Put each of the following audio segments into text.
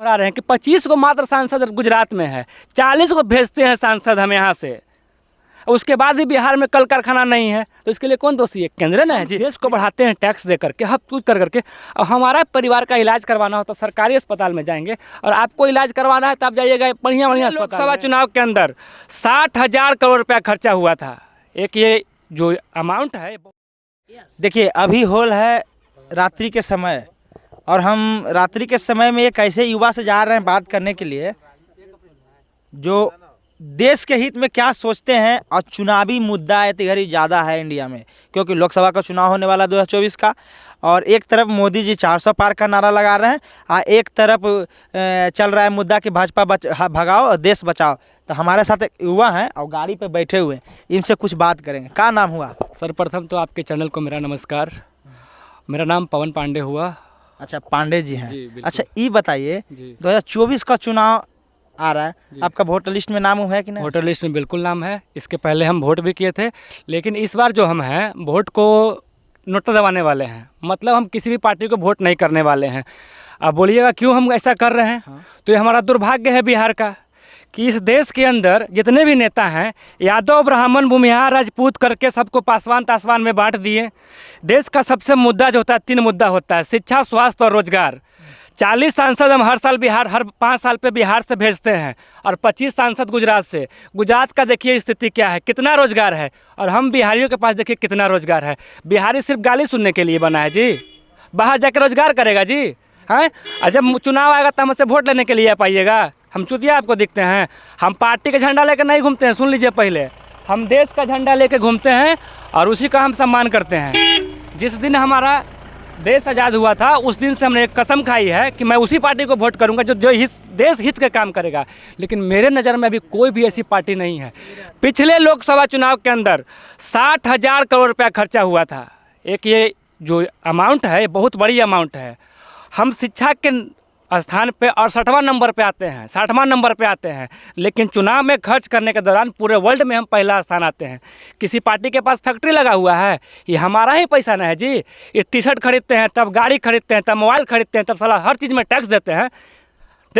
आ रहे हैं कि 25 को मात्र सांसद गुजरात में है, 40 को भेजते हैं सांसद हम यहाँ से, उसके बाद भी बिहार में कल कारखाना नहीं है, तो इसके लिए कौन दोषी है? केंद्र ना है जी। देश को बढ़ाते हैं टैक्स दे करके, हर कुछ कर करके। और हमारा परिवार का इलाज करवाना हो तो सरकारी अस्पताल में जाएंगे, और आपको इलाज करवाना है तो आप जाइएगा बढ़िया बढ़िया अस्पताल। लोकसभा चुनाव के अंदर 60,000 करोड़ रुपया खर्चा हुआ था। एक ये जो अमाउंट है, देखिए अभी होल है रात्रि के समय, और हम रात्रि के समय में एक ऐसे युवा से जा रहे हैं बात करने के लिए जो देश के हित में क्या सोचते हैं। और चुनावी मुद्दा इतनी ज़्यादा है इंडिया में, क्योंकि लोकसभा का चुनाव होने वाला 2024 का, और एक तरफ मोदी जी 400 पार का नारा लगा रहे हैं, और एक तरफ चल रहा है मुद्दा कि भाजपा भगाओ और देश बचाओ। तो हमारे साथ एक युवा हैं और गाड़ी पे बैठे हुए हैं, इनसे कुछ बात करेंगे। क्या नाम हुआ? सर्वप्रथम तो आपके चैनल को मेरा नमस्कार। मेरा नाम पवन पांडे हुआ। अच्छा, पांडे जी हैं। जी, अच्छा, ये बताइए 2024 का चुनाव आ रहा है, आपका वोटर लिस्ट में नाम है कि नहीं? वोटर लिस्ट में बिल्कुल नाम है। इसके पहले हम वोट भी किए थे, लेकिन इस बार जो हम हैं वोट को नोटा दबाने वाले हैं। मतलब हम किसी भी पार्टी को वोट नहीं करने वाले हैं। अब बोलिएगा क्यों हम ऐसा कर रहे हैं? तो ये हमारा दुर्भाग्य है बिहार का कि इस देश के अंदर जितने भी नेता हैं, यादव ब्राह्मण भूमिहार राजपूत करके सबको पासवान तासवान में बांट दिए। देश का सबसे मुद्दा जो होता है, 3 मुद्दा होता है, शिक्षा, स्वास्थ्य और रोजगार। 40 सांसद हम हर साल बिहार, हर 5 साल पे बिहार से भेजते हैं, और 25 सांसद गुजरात से। गुजरात का देखिए स्थिति क्या है, कितना रोजगार है, और हम बिहारियों के पास देखिए कितना रोजगार है। बिहारी सिर्फ गाली सुनने के लिए बना है जी, बाहर जाकर रोजगार करेगा जी? हैं? और जब चुनाव आएगा तो हमसे वोट लेने के लिए आ पाइएगा? हम चुतिया आपको दिखते हैं? हम पार्टी का झंडा लेकर नहीं घूमते हैं, सुन लीजिए पहले। हम देश का झंडा लेकर घूमते हैं और उसी का हम सम्मान करते हैं। जिस दिन हमारा देश आज़ाद हुआ था उस दिन से हमने एक कसम खाई है कि मैं उसी पार्टी को वोट करूंगा जो देश हित का काम करेगा। लेकिन मेरे नज़र में अभी कोई भी ऐसी पार्टी नहीं है। पिछले लोकसभा चुनाव के अंदर 60,000 करोड़ रुपया खर्चा हुआ था। एक ये जो अमाउंट है बहुत बड़ी अमाउंट है। हम शिक्षा के स्थान पे 68वां नंबर पे आते हैं, 60वां नंबर पे आते हैं, लेकिन चुनाव में खर्च करने के दौरान पूरे वर्ल्ड में हम पहला स्थान आते हैं। किसी पार्टी के पास फैक्ट्री लगा हुआ है? ये हमारा ही पैसा ना है जी। ये टी-शर्ट खरीदते हैं, तब गाड़ी खरीदते हैं, तब मोबाइल खरीदते हैं, तब साला हर चीज़ में टैक्स देते हैं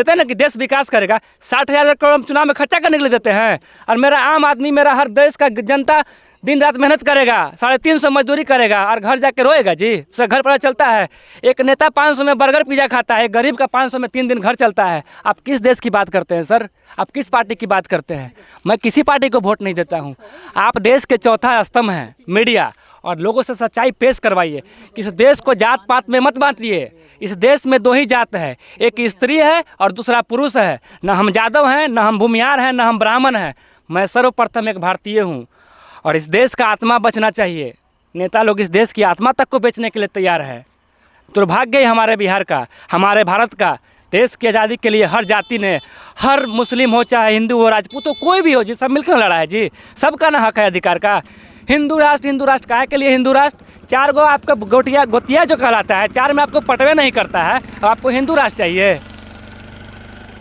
ना कि देश विकास करेगा। 60,000 करोड़ हम चुनाव में खर्चा करने के लिए देते हैं, और मेरा आम आदमी, मेरा हर देश का जनता दिन रात मेहनत करेगा, 350 मजदूरी करेगा और घर जाके रोएगा जी? उसका घर पर चलता है। एक नेता 500 में बर्गर पिज़्ज़ा खाता है, गरीब का 500 में 3 दिन घर चलता है। आप किस देश की बात करते हैं सर? आप किस पार्टी की बात करते हैं? मैं किसी पार्टी को वोट नहीं देता हूँ। आप देश के चौथा स्तंभ हैं मीडिया, और लोगों से सच्चाई पेश करवाइए। इस देश को जात पात में मत बांटिए। इस देश में 2 ही जात है, एक स्त्री है और दूसरा पुरुष है। न हम यादव हैं, न हम भूमिहार हैं, न हम ब्राह्मण हैं। मैं सर्वप्रथम एक भारतीय हूँ, और इस देश का आत्मा बचना चाहिए। नेता लोग इस देश की आत्मा तक को बेचने के लिए तैयार है। दुर्भाग्य है हमारे बिहार का, हमारे भारत का। देश की आज़ादी के लिए हर जाति ने, हर मुस्लिम हो चाहे हिंदू हो, राजपूत हो, कोई भी हो जी, सब मिलकर लड़ा है जी। सबका ना हक है अधिकार का। हिंदू राष्ट्र काहे के लिए हिंदू राष्ट्र? 4 गो आपका गोतिया जो कहलाता है, 4 में आपको पटवे नहीं करता है, अब आपको हिंदू राष्ट्र चाहिए?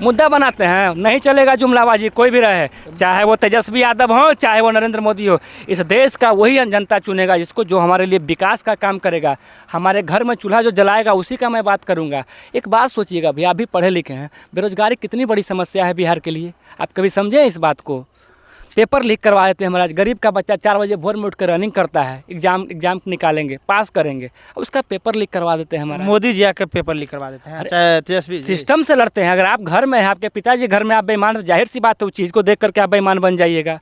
मुद्दा बनाते हैं, नहीं चलेगा जुमलाबाजी। कोई भी रहे, चाहे वो तेजस्वी यादव हो, चाहे वो नरेंद्र मोदी हो, इस देश का वही जनता चुनेगा जिसको, जो हमारे लिए विकास का काम करेगा। हमारे घर में चूल्हा जो जलाएगा उसी का मैं बात करूंगा। एक बात सोचिएगा भैया, आप भी पढ़े लिखे हैं, बेरोजगारी कितनी बड़ी समस्या है बिहार के लिए। आप कभी समझे इस बात को? पेपर लीक करवा देते हैं हमारा। गरीब का बच्चा 4 बजे भोर में उठकर रनिंग करता है, एग्जाम निकालेंगे, पास करेंगे, उसका पेपर लीक करवा देते हैं हमारा। मोदी जी आकर पेपर लीक करवा देते हैं। तेजस्वी सिस्टम से लड़ते हैं। अगर आप घर में हैं, आपके पिताजी घर में आप बेईमान, जाहिर सी बात है उस चीज़ को देख करके आप बेईमान बन जाइएगा।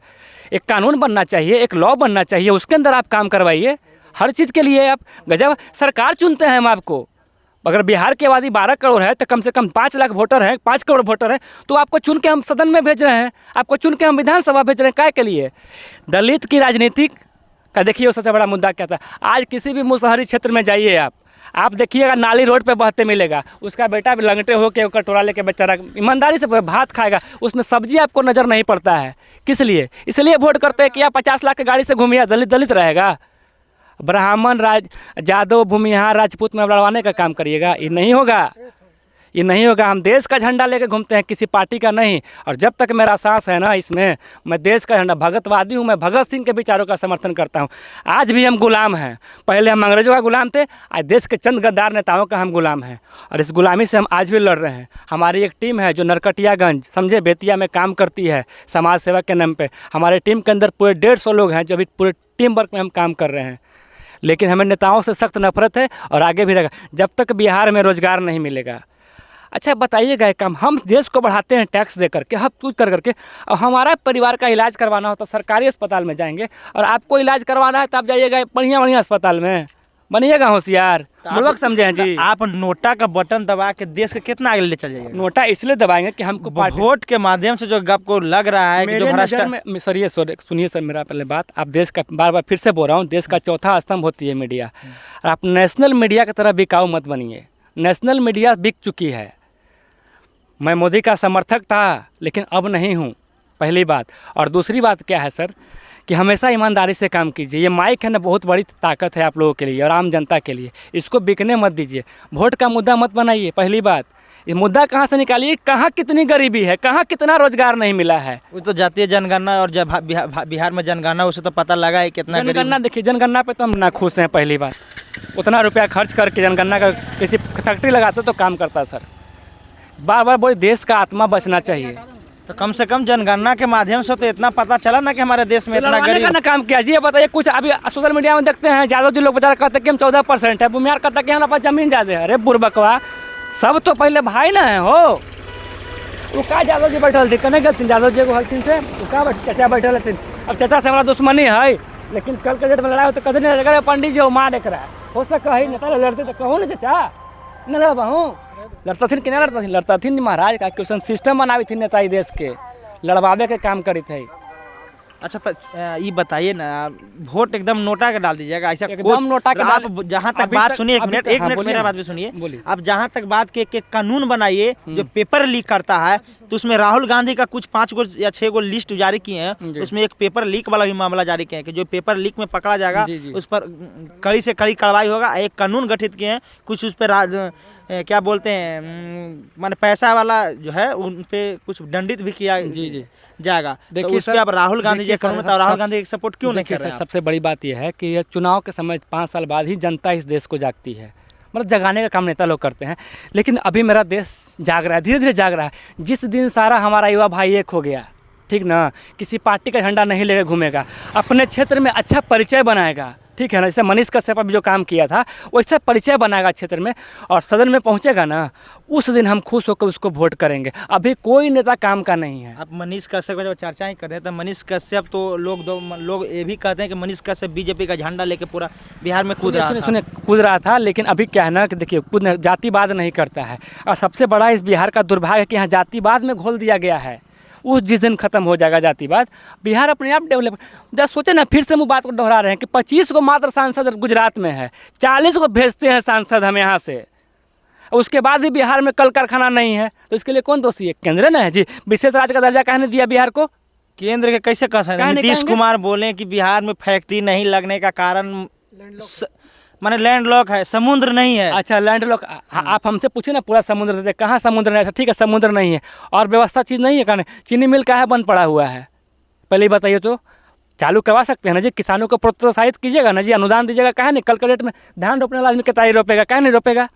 एक कानून बनना चाहिए, एक लॉ बनना चाहिए, उसके अंदर आप काम करवाइए। हर चीज़ के लिए आप गजब सरकार चुनते हैं हम आपको। अगर बिहार की आबादी 12 करोड़ है तो कम से कम 5 लाख वोटर हैं, 5 करोड़ वोटर हैं, तो आपको चुन के हम सदन में भेज रहे हैं, आपको चुन के हम विधानसभा भेज रहे हैं। काय के लिए? दलित की राजनीति का देखिए वो सबसे बड़ा मुद्दा क्या था। आज किसी भी मुसहरी क्षेत्र में जाइए आप देखिएगा, नाली रोड पे बहते मिलेगा। उसका बेटा भी लंगटे होकर कटोरा लेके बेचारा ईमानदारी से भात खाएगा, उसमें सब्जी आपको नज़र नहीं पड़ता है। किस लिए? इसलिए वोट करते हैं कि आप 50 लाख की गाड़ी से घूमिए, दलित रहेगा। ब्राह्मण यादव भूमिहार राजपूत में लड़वाने का काम करिएगा, ये नहीं होगा। ये नहीं होगा। हम देश का झंडा लेके घूमते हैं, किसी पार्टी का नहीं। और जब तक मेरा सांस है ना इसमें, मैं देश का झंडा, भगतवादी हूँ मैं, भगत सिंह के विचारों का समर्थन करता हूँ। आज भी हम गुलाम हैं, पहले हम अंग्रेज़ों का गुलाम थे, आज देश के चंद गद्दार नेताओं का हम गुलाम हैं। और इस गुलामी से हम आज भी लड़ रहे हैं। हमारी एक टीम है जो नरकटियागंज समझे बेतिया में काम करती है समाज सेवा के नाम पे। हमारे टीम के अंदर पूरे 150 लोग हैं जो अभी पूरे टीम वर्क में हम काम कर रहे हैं। लेकिन हमें नेताओं से सख्त नफरत है और आगे भी रहेगा जब तक बिहार में रोज़गार नहीं मिलेगा। अच्छा बताइएगा एक काम, हम देश को बढ़ाते हैं टैक्स दे करके, हम कुछ कर करके, और हमारा परिवार का इलाज करवाना हो तो सरकारी अस्पताल में जाएंगे, और आपको इलाज करवाना है तो आप जाइएगा बढ़िया बढ़िया अस्पताल में। बनिएगा होशियार, बुर्बक समझे हैं जी। आप नोटा का बटन दबा के देश के कितना आगे ले चल जाइएगा। नोटा इसलिए दबाएंगे कि हमको वोट के माध्यम से जो आपको लग रहा है कि जो भ्रष्टाचार। सर ये सुनिए सर मेरा पहले बात, आप देश का बार बार फिर से बोल रहा हूँ, देश का चौथा स्तंभ होती है मीडिया, और आप नेशनल मीडिया की तरह बिकाऊ मत बनिए। नेशनल मीडिया बिक चुकी है। मैं मोदी का समर्थक था लेकिन अब नहीं हूँ, पहली बात। और दूसरी बात क्या है सर कि हमेशा ईमानदारी से काम कीजिए। ये माइक है ना, बहुत बड़ी ताकत है आप लोगों के लिए और आम जनता के लिए, इसको बिकने मत दीजिए। वोट का मुद्दा मत बनाइए, पहली बात। ये मुद्दा कहाँ से निकालिए, कहाँ कितनी गरीबी है, कहाँ कितना रोजगार नहीं मिला है। वो तो जातीय जनगणना और जब बिहार में जनगणना उसे तो पता लगा है कितना जनगणना। देखिए जनगणना पे तो हम नाखुश हैं, पहली बात। उतना रुपया खर्च करके जनगणना का किसी फैक्ट्री लगाते तो काम करता सर। बार बार बोले देश का आत्मा बचना चाहिए, तो कम से कम जनगणना के माध्यम से तो इतना पता चला ना कि हमारे देश में इतना गरीब का काम किया जी। बताइए कुछ अभी सोशल मीडिया में देखते हैं, यादव जी लोग बेचारा कहते हैं कि हम 14% है, बुमियार कहता है कि हमारे पास जमीन ज़्यादा है। अरे बुरबकवा, सब तो पहले भाई ना है हो। वो का यादव जी बैठल थे, कने गलती यादव जी को हल्थीन से वो का चाचा बैठल हथिन। अब चाचा से हमारा दुश्मनी है, लेकिन कल के डेट में लड़ाई हो तो कदे नहीं लगा। पंडित जी वो मार एक रहा हो सका ही नेता लड़ते तो कहो ना चाचा न लड़बहूँ, लड़ता थी कि नहीं लड़ता थी महाराज का क्वेश्चन सिस्टम बनावी थी नेता देश के, लड़वावे के काम करी थे। अच्छा तो ये बताइए ना, वोट एकदम नोटा के डाल दीजिएगा ऐसा एकदम नोटा के। आप जहाँ तक बात सुनिए, एक मिनट मेरा बात भी सुनिए। आप जहाँ तक बात के कानून बनाइए जो पेपर लीक करता है, तो उसमें राहुल गांधी का कुछ 5 गो या 6 गो लिस्ट जारी किए हैं, उसमें एक पेपर लीक वाला भी मामला जारी किए हैं कि जो पेपर लीक में पकड़ा जाएगा उस पर कड़ी से कड़ी कार्रवाई होगा। एक कानून गठित किए हैं, कुछ उस पर क्या बोलते हैं माने पैसा वाला जो है उन पे कुछ दंडित भी किया जाएगा। देखिए तो उस पे अब राहुल गांधी जी राहुल गांधी की सपोर्ट क्यों नहीं कर रहे हैं? सबसे बड़ी बात यह है कि ये चुनाव के समय 5 साल बाद ही जनता इस देश को जागती है, मतलब जगाने का काम नेता लोग करते हैं। लेकिन अभी मेरा देश जाग रहा है, धीरे धीरे जाग रहा है। जिस दिन सारा हमारा युवा भाई एक हो गया, ठीक ना, किसी पार्टी का झंडा नहीं लेकर घूमेगा, अपने क्षेत्र में अच्छा परिचय बनाएगा, ठीक है ना, जैसे मनीष कश्यप अभी जो काम किया था वैसे परिचय बनाएगा क्षेत्र में और सदन में पहुंचेगा ना, उस दिन हम खुश होकर उसको वोट करेंगे। अभी कोई नेता काम का नहीं है। आप मनीष कश्यप का जब चर्चा ही कर रहे हैं तो मनीष कश्यप तो लोग ये भी कहते हैं कि मनीष कश्यप बीजेपी का झंडा लेके पूरा बिहार में कूद रहा था। लेकिन अभी क्या है ना कि देखिए खुद जातिवाद नहीं करता है, और सबसे बड़ा इस बिहार का दुर्भाग्य है कि यहाँ जातिवाद में घोल दिया गया है। उस जिस दिन खत्म हो जाएगा जातिवाद, बिहार अपने आप डेवलप। जब सोचे ना, फिर से हम बात को दोहरा रहे हैं कि 25 को मात्र सांसद गुजरात में है, 40 को भेजते हैं सांसद हम यहाँ से, उसके बाद भी बिहार में कल कारखाना नहीं है, तो इसके लिए कौन दोषी है? केंद्र ना है जी। विशेष राज्य का दर्जा कहने दिया बिहार को? केंद्र के कैसे कह सकते हैं? नीतीश कुमार बोले कि बिहार में फैक्ट्री नहीं लगने का कारण माने लैंडलॉक है, समुद्र नहीं है। अच्छा लैंडलॉक, आप हमसे पूछे ना पूरा समुद्र से, कहाँ समुद्र नहीं है? ठीक है समुद्र नहीं है और व्यवस्था चीज़ नहीं है, कारण चीनी मिल का है बंद पड़ा हुआ है, पहले ही बताइए तो। चालू करवा सकते हैं ना जी, किसानों को प्रोत्साहित कीजिएगा ना जी, अनुदान दीजिएगा। कहाँ नहीं, कल के डेट में धान रोपने वाला आदमी कितना रोपेगा, कहाँ नहीं रोपेगा?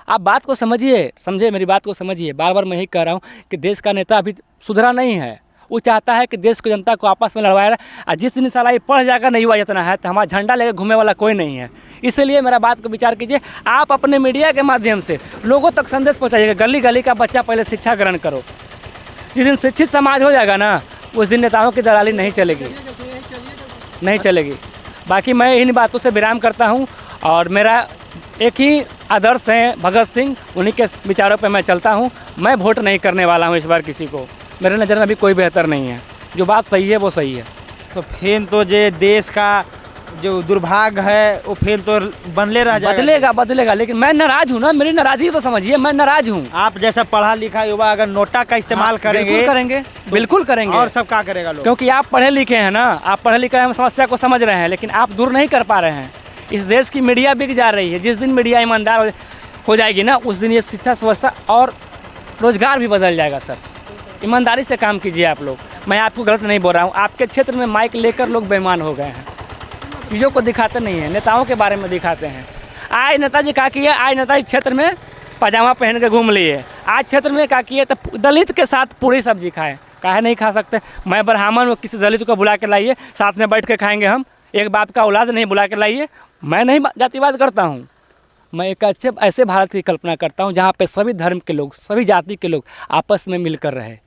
आप बात को समझिए, समझे मेरी बात को समझिए। बार बार मैं यही कह रहा हूँ कि देश का नेता अभी सुधरा नहीं है। वो चाहता है कि देश को जनता को आपस में लड़वाया रहे, और जिस दिन साला ये पढ़ जाएगा नहीं हुआ जितना है तो हमारा झंडा लेकर घूमने वाला कोई नहीं है। इसलिए मेरा बात को विचार कीजिए। आप अपने मीडिया के माध्यम से लोगों तक संदेश पहुँचाइएगा, गली गली का बच्चा पहले शिक्षा ग्रहण करो। जिस दिन शिक्षित समाज हो जाएगा ना, उस दिन नेताओं की दलाली नहीं चलेगी, नहीं चलेगी। बाकी मैं इन बातों से विराम करता हूँ, और मेरा एक ही आदर्श है भगत सिंह, उन्हीं के विचारों पे मैं चलता हूँ। मैं वोट नहीं करने वाला हूँ इस बार किसी को, मेरे नज़र में अभी कोई बेहतर नहीं है। जो बात सही है वो सही है। तो फिर तो जे देश का जो दुर्भाग्य है वो फिर तो बनले रह जाएगा। बदलेगा, लेकिन मैं नाराज हूँ ना, मेरी नाराज़गी तो समझिए, मैं नाराज हूँ। आप जैसा पढ़ा लिखा युवा अगर नोटा का इस्तेमाल करेंगे, बिल्कुल करेंगे। और सब क्या करेगा लोग? क्योंकि आप पढ़े लिखे हैं ना, आप पढ़े लिखे हैं, समस्या को समझ रहे हैं, लेकिन आप दूर नहीं कर पा रहे हैं। इस देश की मीडिया बिक जा रही है। जिस दिन मीडिया ईमानदार हो, हो जाएगी ना, उस दिन ये शिक्षा व्यवस्था और रोज़गार भी बदल जाएगा सर। ईमानदारी से काम कीजिए आप लोग। मैं आपको गलत नहीं बोल रहा हूँ, आपके क्षेत्र में माइक लेकर लोग बेईमान हो गए हैं, चीज़ों को दिखाते नहीं हैं, नेताओं के बारे में दिखाते हैं। आज नेताजी क्या किए, आज नेताजी क्षेत्र में पजामा पहन के घूम लिए, आज क्षेत्र में क्या किए तो दलित के साथ पूरी सब्जी खाए। काहे नहीं खा सकते? मैं ब्राह्मण हूँ, किसी दलित को बुला के लाइए, साथ में बैठ के खाएंगे हम। एक बाप का औलाद नहीं बुला के लाइए। मैं नहीं जातिवाद करता हूँ, मैं एक अच्छे ऐसे भारत की कल्पना करता हूँ जहाँ पे सभी धर्म के लोग, सभी जाति के लोग आपस में मिलकर रहे।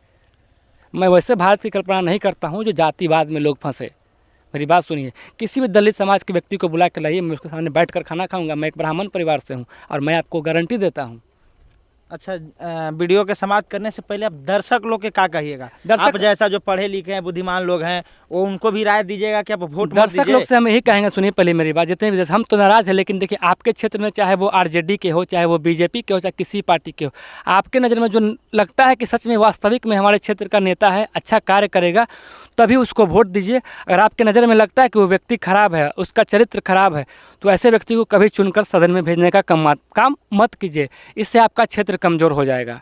मैं वैसे भारत की कल्पना नहीं करता हूँ जो जातिवाद में लोग फंसे। मेरी बात सुनिए, किसी भी दलित समाज के व्यक्ति को बुला के लाइए, मैं उसके सामने बैठ कर खाना खाऊंगा। मैं एक ब्राह्मण परिवार से हूँ और मैं आपको गारंटी देता हूँ। अच्छा, वीडियो के समाप्त करने से पहले आप दर्शक लोग के क्या कहिएगा? आप जैसा जो पढ़े लिखे हैं, बुद्धिमान लोग हैं, वो उनको भी राय दीजिएगा कि आप वोट मत दीजिए। दर्शक लोग से हम यही कहेंगे, सुनिए पहले मेरी बात, जितने भी जैसे हम तो नाराज़ हैं, लेकिन देखिए आपके क्षेत्र में चाहे वो आरजेडी के हो, चाहे वो बीजेपी के हो, चाहे किसी पार्टी के हो, आपके नज़र में जो लगता है कि सच में वास्तविक में हमारे क्षेत्र का नेता है, अच्छा कार्य करेगा, तभी उसको वोट दीजिए। अगर आपके नज़र में लगता है कि वो व्यक्ति खराब है, उसका चरित्र खराब है, तो ऐसे व्यक्ति को कभी चुनकर सदन में भेजने का काम मत कीजिए। इससे आपका क्षेत्र कमज़ोर हो जाएगा।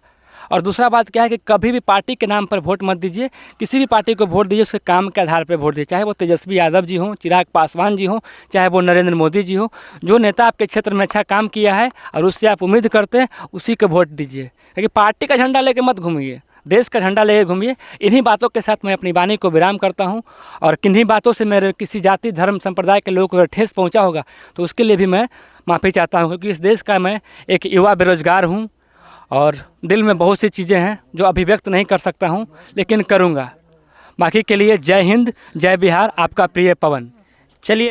और दूसरा बात क्या है कि कभी भी पार्टी के नाम पर वोट मत दीजिए। किसी भी पार्टी को वोट दीजिए उसके काम के आधार पर वोट दीजिए, चाहे वो तेजस्वी यादव जी हों, चिराग पासवान जी हों, चाहे वो नरेंद्र मोदी जी हों। जो नेता आपके क्षेत्र में अच्छा काम किया है और उससे आप उम्मीद करते हैं, उसी को वोट दीजिए। क्योंकि पार्टी का झंडा लेके मत घूमिए, देश का झंडा लेके घूमिए। इन्हीं बातों के साथ मैं अपनी वाणी को विराम करता हूं। और किन्हीं बातों से मेरे किसी जाति धर्म संप्रदाय के लोगों को अगर ठेस पहुंचा होगा तो उसके लिए भी मैं माफ़ी चाहता हूं, क्योंकि इस देश का मैं एक युवा बेरोजगार हूं और दिल में बहुत सी चीज़ें हैं जो अभिव्यक्त नहीं कर सकता हूं, लेकिन करूंगा। बाकी के लिए जय हिंद, जय बिहार, आपका प्रिय पवन। चलिए।